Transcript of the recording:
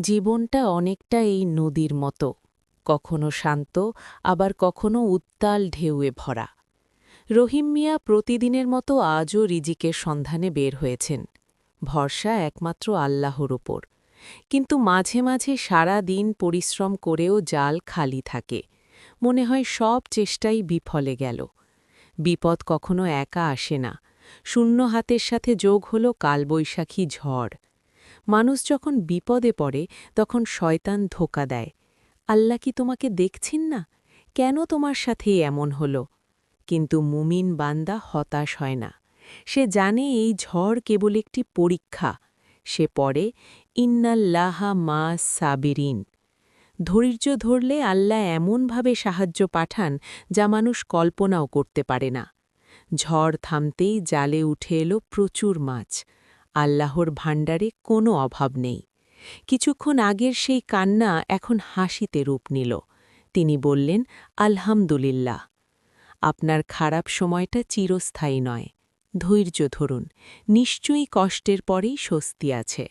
জীবনটা অনেকটা এই নদীর মতো, কখনো শান্ত আবার কখনো উত্তাল ঢেউয়ে ভরা। রহিম মিয়া প্রতিদিনের মতো আজও রিজিকের সন্ধানে বের হয়েছেন। ভরসা একমাত্র আল্লাহর ওপর। কিন্তু মাঝে মাঝে সারা দিন পরিশ্রম করেও জাল খালি থাকে। মনে হয় সব চেষ্টাই বিফলে গেল। বিপদ কখনো একা আসে না, শূন্য হাতের সাথে যোগ হল কালবৈশাখী ঝড়। মানুষ যখন বিপদে পড়ে তখন শয়তান ধোঁকা দেয়। আল্লাহ কি তোমাকে দেখছেন না? কেন তোমার সাথে এমন হল? কিন্তু মুমিন বান্দা হতাশ হয় না। সে জানে এই ঝড় কেবল একটি পরীক্ষা। সে পড়ে ইন্নাল্লাহা মা সাবিরিন। ধৈর্য ধরলে আল্লাহ এমনভাবে সাহায্য পাঠান যা মানুষ কল্পনাও করতে পারে না। ঝড় থামতেই জালে উঠে এলো প্রচুর মাছ। আল্লাহর ভাণ্ডারে কোনো অভাব নেই। কিছুক্ষণ আগের সেই কান্না এখন হাসিতে রূপ নিল। তিনি বললেন, আলহামদুলিল্লাহ। আপনার খারাপ সময়টা চিরস্থায়ী নয়। ধৈর্য ধরুন, নিশ্চয়ই কষ্টের পরেই স্বস্তি আছে।